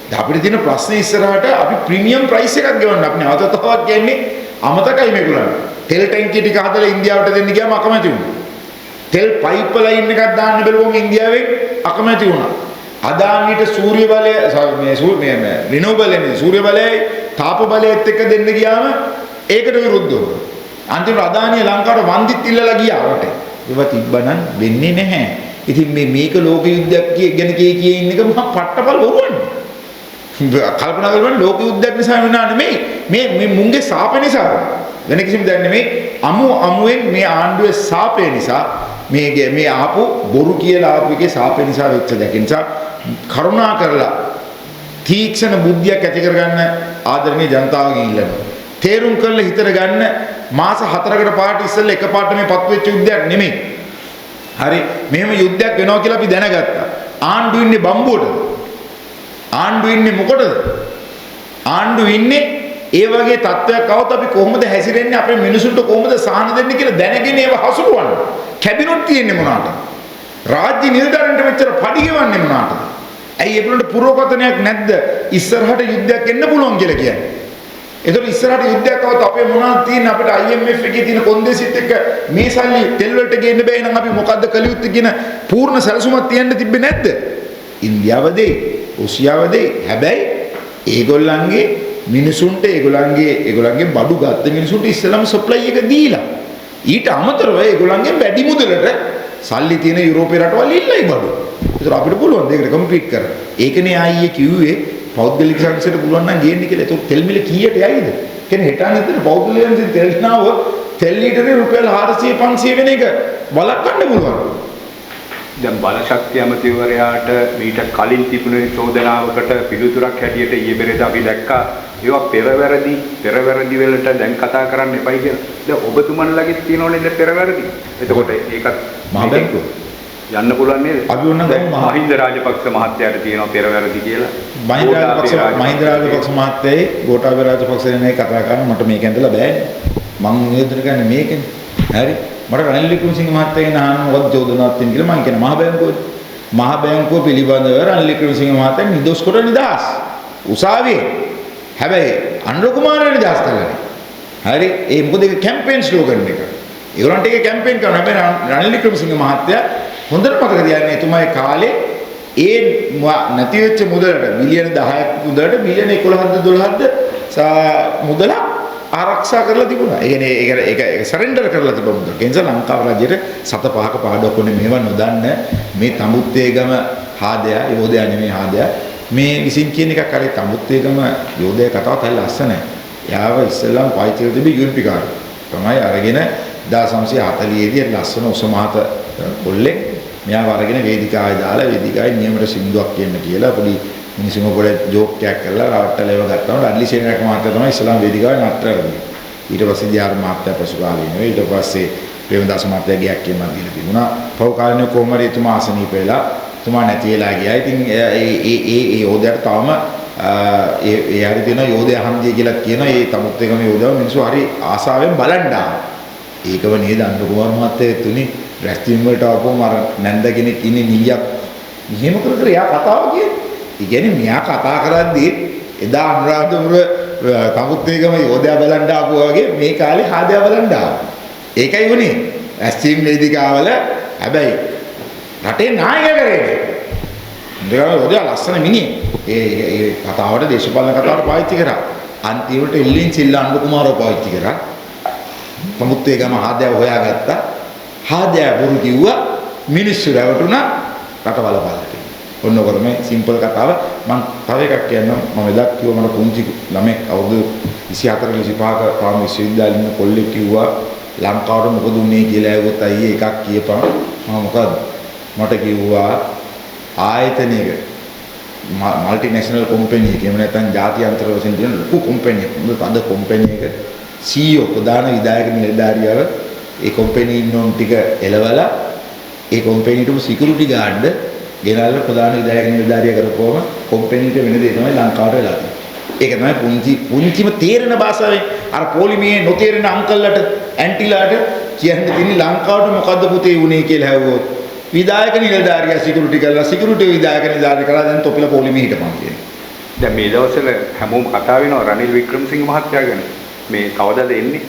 දැන් අපිට තියෙන ප්‍රශ්නේ ඉස්සරහට අපි ප්‍රීමියම් ප්‍රයිස් එකක් ගෙවන්න අපි නැවතතාවක් කියන්නේ අමතකයි මේගොල්ලන්ට. තෙල් ටැංකිය ටික හදලා ඉන්දියාවට දෙන්න ගියාම අකමැති වුණා. තෙල් පයිප් ලයින් එකක් දාන්න බැලුවම ඉන්දියාවෙන් අකමැති වුණා. අදානිට සූර්ය බලය මේ රිනෝබල් එනර්ජි සූර්ය බලයයි තාප බලයත් එක්ක දෙන්න ගියාම ඒකට විරුද්ධ වුණා. අන්තිමට අදානිය ලංකාවට වන්දිත් ඉල්ලලා ගියා රටේ. ඒවා තිබ්බනම් වෙන්නේ නැහැ. ඉතින් මේක ලෝක යුද්ධයක් ගැන කිය ඉන්න එක මහා පට්ටපල් වුණා. කල්පනා කරන්න ලෝක යුද්ධයක් නිසා වෙනා නෙමෙයි. මේ මුංගේ සාපේ නිසා වෙන කිසිම දෙයක් නෙමෙයි. අමුවෙන් මේ ආණ්ඩුවේ සාපේ නිසා මේ ආපු බොරු කියලා ආපු එකේ සාපේ නිසා වෙච්ච දෙයක්. නිසා කරුණා කරලා තීක්ෂණ බුද්ධියක් ඇති කරගන්න ආදරණීය ජනතාවගෙන් ඉල්ලනවා. තේරුම් කරලා හිතර ගන්න මාස 4කට පාට ඉස්සෙල්ලා එකපාරට මේ පත් වෙච්ච යුද්ධයක් නෙමෙයි. හරි මෙහෙම යුද්ධයක් වෙනවා කියලා අපි දැනගත්තා. ආණ්ඩු ඉන්නේ බම්බුවටද? ආණ්ඩු ඉන්නේ මොකටද? ආණ්ඩු ඉන්නේ ඒ වගේ තත්ත්වයක් આવත් අපි කොහොමද හැසිරෙන්නේ අපේ මිනිසුන්ට කොහොමද සාහන දෙන්නේ කියලා දැනගෙන ඒව හසුරුවන්න. කැබිනට් තියෙන්නේ මොනවාට? රාජ්‍ය නිලධාරීන්ට මෙච්චර පඩි ගෙවන්නේ මොනවාටද? ඇයි ඒගොල්ලන්ට පුරෝගතනයක් නැද්ද? ඉස්සරහට යුද්ධයක් එන්න පුළුවන් කියලා කියන්නේ. ඒතකොට ඉස්සරහට යුද්ධයක් આવත් අපේ මොනවද තියෙන්නේ අපිට IMF එකේ තියෙන කොන්දේසිත් එක්ක මේ සල්ලි තෙල් වලට ගේන්න බෑ නම් අපි මොකද්ද කළ යුත්තේ කියන පූර්ණ සැලසුමක් තියන්න තිබ්බේ නැද්ද? ඉන්දියාව දෙයි, රුසියාව දෙයි. හැබැයි ඒගොල්ලන්ගේ මිනිසුන්ට ඒගොල්ලන්ගේ බඩු ගත්ත මිනිසුන්ට ඉස්සෙල්ලාම සප්ලයි එක දීලා ඊට අමතරව ඒගොල්ලන්ගේ වැඩි මුදලට සල්ලි තියෙන යුරෝපේ රටවල් ඉල්ලයි බඩු. ඒතර අපිට පුළුවන් දෙයකට කම්පීට් කරන්න. ඒකනේ ආයේ කිව්වේ පෞද්ගලික සංස්ථාවට පුළුවන් නම් ගේන්න කියලා. ඒක තෙල් මිල කීයට යයිද? කියන්නේ හෙටාන හිතන පෞද්ගලිකයන්ගෙන් තෙල් නාව තෙල් ලීටරේ රුපියල් 400 500 වෙන එක වළක්වන්න පුළුවන්. දැන් බල ශක්තිය අමාත්‍යවරයාට මීට කලින් තිබුණේ චෝදනාවකට පිළිතුරක් හැටියට ඊයේ පෙරේද අපි දැක්කා ඒවා පෙරවැරදි වලට දැන් කතා කරන්න එපයි කියලා. දැන් ඔබතුමන්ලගේ තියෙනවනේ දැන් පෙරවැරදි. එතකොට ඒකත් මහ බැංකුව යන්න පුළුවන් නේද? අපි ඕන දැන් මහින්ද රාජපක්ෂ මහත්තයාට තියෙනවා පෙරවැරදි කියලා. මහින්ද රාජපක්ෂ මහත්තයයි ගෝඨාභය රාජපක්ෂ දෙන්නයි කතා කරන්නේ මට මේක ඇඳලා බෑනේ. මම නියෝජනය කරන්නේ මේකනේ. හරි. මට රනිල් වික්‍රමසිංහ මහත්තයාගෙන් අහන්න මොකද චෝදනාවක් තියෙන කියලා මම කියන මහ බැංකුවේ. මහ බැංකුව පිළිබඳව රනිල් වික්‍රමසිංහ මහතා නිදොස් කොට නිදහස්. උසාවියේ. හැබැයි අනුර කුමාරය නිදහස් කළා නේ. හරි ඒ මොකද ඒක කැම්පේන් ස්ලෝගන් එක. ඒගොල්ලන්ට ඒක කැම්පේන් කරනවා. හැබැයි රනිල් වික්‍රමසිංහ මහත්තයා හොඳට මතක තියාගන්න එතුමාගේ කාලේ ඒ නැති වෙච්ච මුදලට මිලියන 10ක් මුදලට මිලියන 11ද 12ද මුදල ආරක්ෂා කරලා තිබුණා. ඒ කියන්නේ ඒක සරෙන්ඩර් කරලා තිබුණා මුදල. ඒ නිසා ලංකාව රජයට සත පහක පාඩුවක් වුණේ මේව නොදන්න මේ තමුත්තේගම හාදයා යෝධයා නෙමෙයි හාදයා මේ විසින් කියන එකක් අර තමුත්තේගම යෝධයා කතාවත් හරි ලස්සනයි. යාව ඉස්සෙල්ලාම පාවිච්චි කරලා තිබි යුනිපිකාර. තමයි අරගෙන 1940 දී ලස්සන උසමහත කොල්ලෙක් මෙයාව අරගෙන වේදිකාවේ දාලා වේදිකාවේ නියමට සින්දුවක් කියන්න කියලා පොඩි මිනිස්සුම පොඩි ජෝක් එකක් කරලා රවට්ටලේව ගත්තාම ඩඩ්ලි සේනාරක මහත්තයා තමයි ඉස්ලාම් වේදිකාවේ නතර කරන්නේ. ඊට පස්සේ දියාර මහත්තයා පසුකාලීන වෙයි. ඊට පස්සේ ප්‍රේමදාස මහත්තයා ගියක් කියනවා දීලා තිබුණා. පෞකාලින කොමරි තුමා ආසනීප වෙලා තුමා නැති වෙලා ගියා. ඉතින් ඒ යෝධයාට තවම ඒ හරි දෙන යෝධයා හන්දිය කියලා කියනවා. ඒ තමුත් එකම යෝධයාව මිනිස්සු හරි ආසාවෙන් බලන්න ආවා. ඒකව නේද අනුර කුමාර මහත්තයා තුනේ රැස්තිම් වලට ආපුවම අර නැන්ද කෙනෙක් ඉන්නේ නිලියක් මෙහෙම කර කර එයා කතාව කියන්නේ. ඒ කියන්නේ මෙයා කතා කරද්දී එදා අනුරාධපුර තමුත්තේගම යෝධයා බලන්න ආපුවා වගේ මේ කාලේ හාදයා බලන්න ආවා. ඒකයි වුනේ. රැස්තිම් වේදිකාවල හැබැයි රටේ නායක කරේ. යෝධයා ලස්සන මිනිහෙක්. ඒ කතාවට දේශපාලන කතාවට පාවිච්චි කරා. අන්තිමට එල්ලින් සිල්ලා අනුර කුමාරව පාවිච්චි කරා. තමුත්තේගම හාදයා හොයාගත්තා. හාදයා බොරු කිව්වා මිනිස්සු රැවටුණා රටවල බලට. ඔන්න ඔකට මේ සිම්පල් කතාව මම තව එකක් කියන්නම්. මම එදා කිව්වා මට පුංචි ළමෙක් අවුරුදු 24 25ක පාම විශ්වවිද්‍යාලේ ඉන්න කොල්ලෙක් කිව්වා ලංකාවට මොකද උනේ කියලා ඇහුවොත් අයියේ එකක් කියපන්. මම මොකද්ද? මට කිව්වා ආයතනයක මල්ටිනේෂනල් කම්පැනි එකක් එහෙම නැත්නම් ජාත්‍යන්තර වශයෙන් තියෙන ලොකු කම්පැනි එකක්. මොකද අද කම්පැනි එක CEO ප්‍රධාන විධායක නිලධාරියව ඒ කම්පැනි ඉන්නෝන් ටික එලවලා ඒ කම්පැනිටම සිකියුරිටි ගාර්ඩ් ගෙනල්ලා ප්‍රධාන විධායක නිලධාරියා කරපුවම කම්පැනිට වෙන දේ තමයි ලංකාවට වෙලා තියෙන්නේ. ඒක තමයි පුංචිම තේරෙන භාෂාවෙන් අර පොලිමේ නොතේරෙන අංකල්ලට ඇන්ටිලාට කියන්න තියෙන්නේ ලංකාවට මොකද්ද පුතේ වුනේ කියලා හැවුවොත් විධායක නිලධාරියා සිකියුරිටි කරලා සිකියුරිටි විධායක නිලධාරියා කරලා දැන් තොපිලා පොලිමේ හිටපන් කියන්නේ. දැන් මේ දවස්වල හැමෝම කතා වෙනවා රනිල් වික්‍රමසිංහ මහත්තයා ගැන. මේ කවදාද එන්නේ?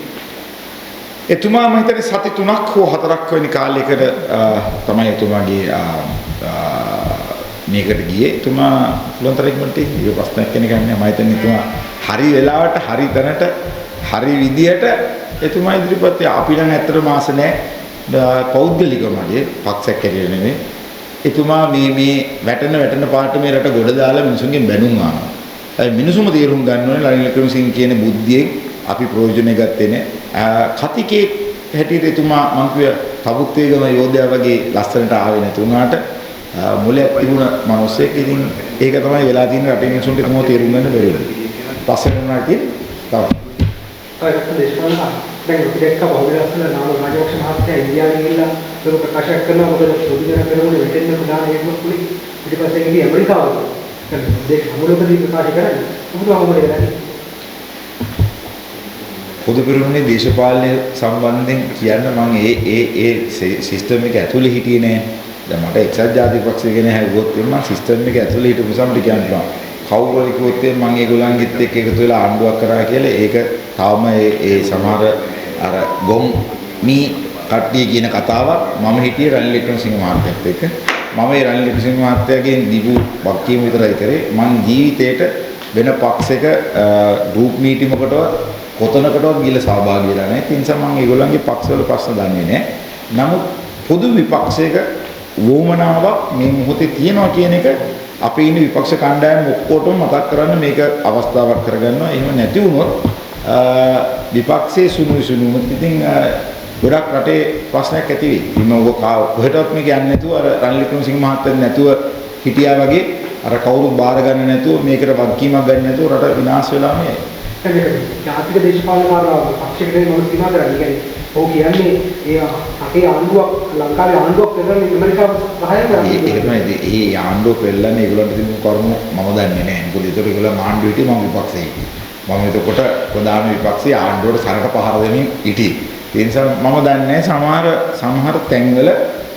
එතුමා මම හිතන්නේ සති 3ක් හෝ 4ක් වෙනි කාලයකට තමයි එතුමාගේ මේකට ගියේ. එතුමා පුළුවන් තරම් ඉක්මනට ඒක ප්‍රශ්නයක් කෙනෙක් නෑ. මම හිතන්නේ එතුමා හරි වෙලාවට හරි තැනට හරි විදියට එතුමා ඉදිරිපත් අපි නම් ඇත්තට මාස නෑ පෞද්ගලිකවමගේ පක්ෂයක් කැරිය නෙමෙයි. එතුමා මේ වැටෙන පාට මේ රට ගොඩ දාලා මිනිසුන්ගෙන් බැනුම් ආනවා. ඒ මිනිසුම තේරුම් ගන්න ඕනේ රනිල් වික්‍රමසිංහ කියන බුද්ධියෙන් අපි ප්‍රයෝජනෙ ගත්තේ නෑ. කතිකේ හැටියට එතුමා මං කිය තබුත්තේගම යෝධයා වගේ ලස්සනට ආවේ නැති වුණාට මුලයක් තිබුණ මිනිස්සෙක්. ඉතින් ඒක තමයි වෙලා තියෙන රටේ මිනිසුන්ට කොහොමද තේරුම් ගන්න බැරි වෙන්නේ. පස්සේ වුණා කියන්නේ තව දේශපාලන දැන් අපි දැක්ක බහුලස්සන නාම රාජපක්ෂ මහත්තයා ඉන්දියාවේ ගිහිල්ලා ඒක ප්‍රකාශ කරනවා. මොකද පොදු ජන පෙරමුණ වෙටෙන්න ප්‍රධාන හේතුවක් පුලි ඊට පස්සේ ගිහින් ඇමරිකාවට දෙක අමුලකදී ප්‍රකාශ කරන්නේ. මොකද කරන්නේ? පොදු පෙරමුණේ දේශපාලනය සම්බන්ධයෙන් කියන්න මම ඒ සිස්ටම් එක ඇතුලේ හිටියේ නෑ. දැන් මට එක්සත් ජාතික පක්ෂය ගැන හැවුවොත් මම සිස්ටම් එක ඇතුලේ හිටපු සම්මත කියන්නවා. කවුරුහරි කිව්වොත් මම ඒගොල්ලන්ගෙත් එක්ක එකතු වෙලා ආණ්ඩුවක් කරා කියලා ඒක තාම ඒ සමහර අර ගොම් මී කට්ටිය කියන කතාවක්. මම හිටියේ රනිල් වික්‍රමසිංහ මහත්තයත් එක්ක. මම ඒ රනිල් වික්‍රමසිංහ මහත්තයාගෙන් දීපු වක්කීම විතරයි කරේ. මං ජීවිතේට වෙන පක්ෂයක ගෲප් මීටිමකටවත් කොතනකටවත් ගිහලා සහභාගී වෙලා නැහැ. ඒ නිසා මම ඒගොල්ලන්ගේ පක්ෂවල ප්‍රශ්න දන්නේ නැහැ. නමුත් පොදු විපක්ෂයක වොමනාවක් මේ මොහොතේ තියෙනවා කියන එක අපේ ඉන්න විපක්ෂ කණ්ඩායම ඔක්කොටම මතක් කරන්න මේක අවස්ථාවක් කරගන්නවා. එහෙම නැති වුණොත් විපක්ෂයේ සුණු ඉතින් ගොඩක් රටේ ප්‍රශ්නයක් ඇති වෙයි. ඉතින් ඔබ කොහෙටවත් මේක යන්නේ නැතුව අර රනිල් වික්‍රමසිංහ මහත්තයා නැතුව හිටියා වගේ අර කවුරුත් බාර ගන්න නැතුව මේකට වගකීමක් ගන්න නැතුව රට විනාශ වෙලා මේ ජාතික දේශපාලන පක්ෂයකට මොනවද කියනවා කියන්නේ ඔව් කියන්නේ ඒ අපේ ආණ්ඩුවක් ලංකාවේ ආණ්ඩුවක් කරන්නේ ඇමරිකාව සහාය කරන්නේ ඒක තමයි ඒ ආණ්ඩුව පෙරලන්නේ ඒගොල්ලන්ට තිබුණු කර්ම මම දන්නේ නැහැ මොකද ඒතර ඒගොල්ලෝ ආණ්ඩුව හිටියේ මම විපක්ෂයේ මම එතකොට ප්‍රධාන විපක්ෂයේ ආණ්ඩුවට සරට පහර දෙමින් හිටියේ ඒ නිසා මම දන්නේ සමහර තැන්වල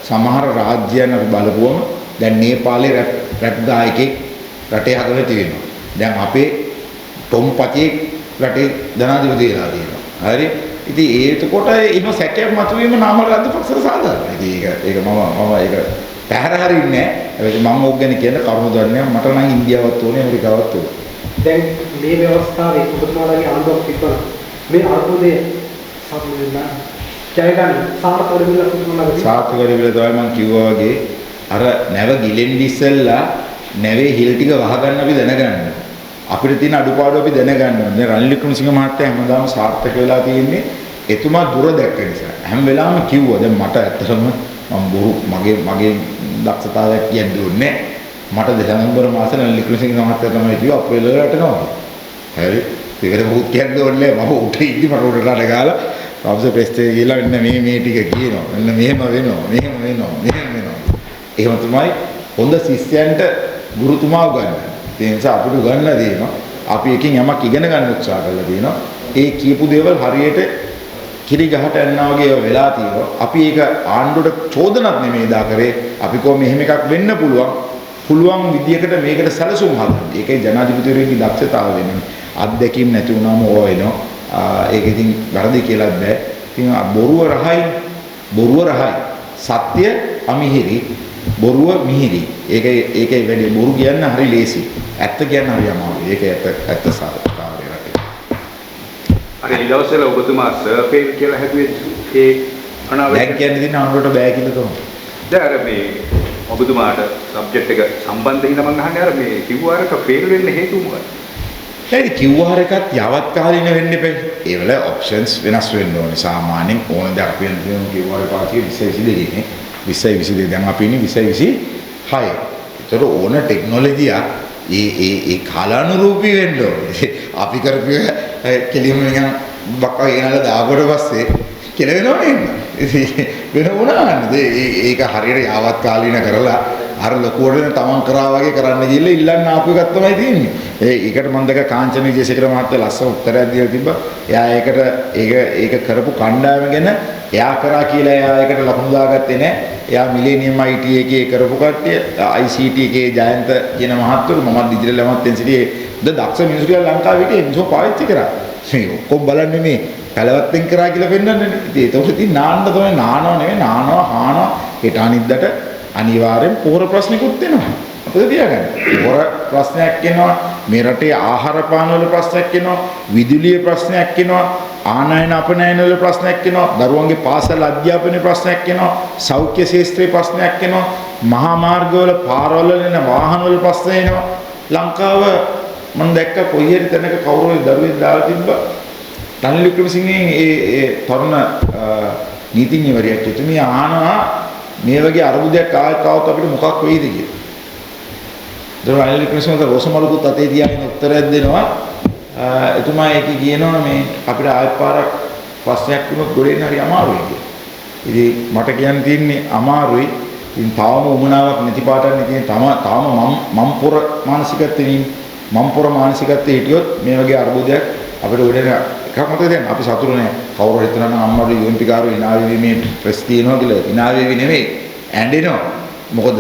සමහර රාජ්‍යයන් අපි බලපුවම දැන් නේපාලේ රැප් ගායකයෙක් රටේ හදලා තියෙනවා. දැන් අපේ ටොම් පචේ රටේ ජනාධිපති වෙලා තියෙනවා. හරි. ඉතින් ඒකකොට එහෙම සැකයක් මතුවීම නාම රාජපක්ෂ සාධාරණයි. ඉතින් ඒක මම ඒක පැහැර හරින්නේ නැහැ. හැබැයි මම ඕක ගැන කියන කරුණු දන්නේ මට නම් ඉන්දියාවත් ඕනේ ඇමරිකාවත් ඕනේ. දැන් මේ ව්‍යවස්ථාවේ ඔබතුමාලගේ ආණ්ඩුවක් තිබ්බනම් මේ අර්බුදයේ සම්මුතිය ජය ගන්න සාර්ථක වෙලා ඔබතුමාලගේ සාර්ථක වෙලා තමයි මම කිව්වා වගේ අර නැව ගිලෙන්න ඉස්සෙල්ලා නැවේ හිල් ටික වහගන්න අපි දැනගන්න. අපිට තියෙන අඩුපාඩු අපි දැනගන්න ඕනේ. රනිල් වික්‍රමසිංහ මහත්තයා හැමදාම සාර්ථක වෙලා තියෙන්නේ එතුමා දුර දැක්ක නිසා. හැම වෙලාවෙම කිව්වා දැන් මට ඇත්තටම මම බොරු මගේ දක්ෂතාවයක් කියන්නේ මට දෙසැම්බර් මාසේ රනිල් වික්‍රමසිංහ මහත්තයා තමයි කිව්වා අප්‍රේල් වල රටනවා. හරි. ඒකට මොකුත් කියන්නේ ඕනේ මම උට ඉදි මට උඩට ගාලා රවුස ප්‍රෙස්ටේ ගිහලා මෙන්න මේ ටික කියනවා. මෙන්න මෙහෙම වෙනවා. මෙහෙම වෙනවා. මෙහෙම වෙනවා. එහෙම තමයි හොඳ ශිෂ්‍යයන්ට ගුරුතුමා උගන්වන්නේ. ඒ නිසා අපිට උගන්වලා දෙනවා. අපි එකකින් යමක් ඉගෙන ගන්න උත්සාහ කරලා තියෙනවා. ඒ කියපු දේවල් හරියට කිරි ගහට යනවා වගේ වෙලා තියෙනවා. අපි ඒක ආණ්ඩුවට චෝදනක් නෙමෙයි දා කරේ. අපි කොහොම මෙහෙම එකක් වෙන්න පුළුවන් විදියකට මේකට සැලසුම් හදන්න. ඒකයි ජනාධිපතිවරයෙකුගේ දක්ෂතාවය වෙන්නේ. අත්දැකීම් නැති වුණාම ඕවා වෙනවා. ඒක ඉතින් වැරදි කියලා බෑ. ඉතින් බොරුව රහයි. සත්‍ය අමිහිරි. බොරුව මිහිරි. ඒකයි වැඩි බොරු කියන්න හරි ලේසි. ඇත්ත කියන්න හරි අමාරුයි. ඒක ඇත්ත සාධකාරය රටේ. අර ඊළවසල ඔබතුමා සර්ෆේ කියලා හැදුවේ ඒ අනාවැය දැන් කියන්නේ දින අනුරට බෑ කියලා තමයි. දැන් අර මේ ඔබතුමාට සබ්ජෙක්ට් එක සම්බන්ධ හින්දා මම අහන්නේ අර මේ කිව්වාරක ෆේල් වෙන්න හේතුව මොකක්ද? ඒ කිව්වාර එකත් යවත් කාලින වෙන්න එපා. ඒ වල ඔප්ෂන්ස් වෙනස් වෙන්න ඕනේ. සාමාන්‍යයෙන් ඕන දෙයක් අපි කියන කිව්වාර පාටිය 2022 නේ. 2022 දැන් අපි ඉන්නේ 2026. ඒතර ඕන ටෙක්නොලොජිය ඒ කාලානුරූපී වෙන්න ඕනේ. අපි කරපු කෙලින්ම නිකන් බක්කා ගෙනල්ලා දාපුවට පස්සේ කෙලවෙනව නේද? වෙන වුණාද? ඒක හරියට යාවත් කාලීන කරලා අර ලොකුවට තමන් කරා වගේ කරන්න ගිහලා ඉල්ලන්න ආපු එකක් තමයි තියෙන්නේ. ඒකට මම දැක කාංචන විජේසේකර මහත්තයා ලස්සන උත්තරයක් දීලා තිබ්බා. එයා ඒක කරපු කණ්ඩායම ගැන එයා කරා කියලා එයා ඒකට ලකුණු දාගත්තේ නැහැ. එයා මිලේනියම් IT එකේ කරපු කට්ටිය ICT එකේ ජයන්ත කියන මහත්වරු මම ඩිජිටල් ඇමත්තෙන් සිටියේ දක්ෂ මිනිස්සු කියලා ලංකාවේ හිටියේ මිනිස්සු පාවිච්චි කරා. මේ ඔක්කොම බලන්නේ මේ කලවත්තෙන් කරා කියලා පෙන්වන්නේ. ඉතින් ඒක ඉතින් නාන්න තමයි නානව නෙවෙයි නානවා හානවා හෙට අනිද්දට අනිවාර්යෙන් පොහොර ප්‍රශ්නිකුත් එනවා. අපිට තියාගන්න. පොහොර ප්‍රශ්නයක් එනවා. මේ රටේ ආහාර පාන වල ප්‍රශ්නයක් එනවා. විදුලියේ ප්‍රශ්නයක් එනවා. ආනයන අපනයන වල ප්‍රශ්නයක් එනවා. දරුවන්ගේ පාසල් අධ්‍යාපනයේ ප්‍රශ්නයක් එනවා. සෞඛ්‍ය ශාස්ත්‍රයේ ප්‍රශ්නයක් එනවා. මහා මාර්ගවල පාරවල යන වාහන වල ප්‍රශ්න එනවා. ලංකාව මම දැක්ක කොයි හරි තැනක කවුරු හරි දරුවෙක් දාලා තිබ්බා. රනිල් වික්‍රමසිංහගේ ඒ තරුණ නීතිඥවරියක් එතුමිය අහනවා මේ වගේ අරුබුදයක් ආවත් අපිට මොකක් වෙයිද කියලා. දරුවා රනිල් වික්‍රමසිංහ රෝසමලුකුත් අතේ තියාගෙන උත්තරයක් දෙනවා. එතුමා ඒක කියනවා මේ අපිට ආයෙත් පාරක් ප්‍රශ්නයක් වුණොත් ගොඩේන්න හරි අමාරුයි කියලා. ඉතින් මට කියන්න තියෙන්නේ අමාරුයි. ඉතින් තාම උමනාවක් නැති පාටක් නේ තාම මම් පොර මානසිකත්වෙකින් මම් පොර මානසිකත්වයේ හිටියොත් මේ වගේ අරුබුදයක් අපිට උඩේන එකක් මතක දැන් අපි සතුරු නෑ. කවුරු හිතනවා නම් අම්මඩු UMP කාරෝ ඉනාවේ මේ ප්‍රෙස් තියනවා කියලා. ඉනාවේ නෙමෙයි ඇඬෙනවා. මොකද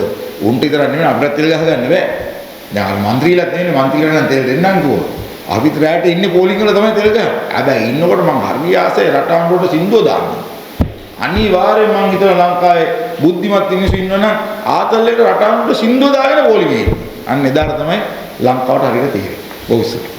උන්ට විතර නෙමෙයි අපිට තෙල් ගහ ගන්න බෑ. දැන් මන්ත්‍රීලාත් නෙමෙයි මන්ත්‍රීලා නම් තෙල් දෙන්නම් කිව්වා. අපිත් රැට ඉන්නේ පෝලිං වල තමයි තෙල් ගහන්නේ. හැබැයි ඉන්නකොට මං හරි ආසයි රට ආණ්ඩුවට සින්දුව දාන්න. අනිවාර්යයෙන් මං හිතන ලංකාවේ බුද්ධිමත් මිනිස්සු ඉන්නවනම් ආතල්ලේට රට ආණ්ඩුවට සින්දුව දාගෙන පෝලිං ගේන්න. අන්න එදාට තමයි ලංකාවට හරියට තේරෙන්නේ. බොහොම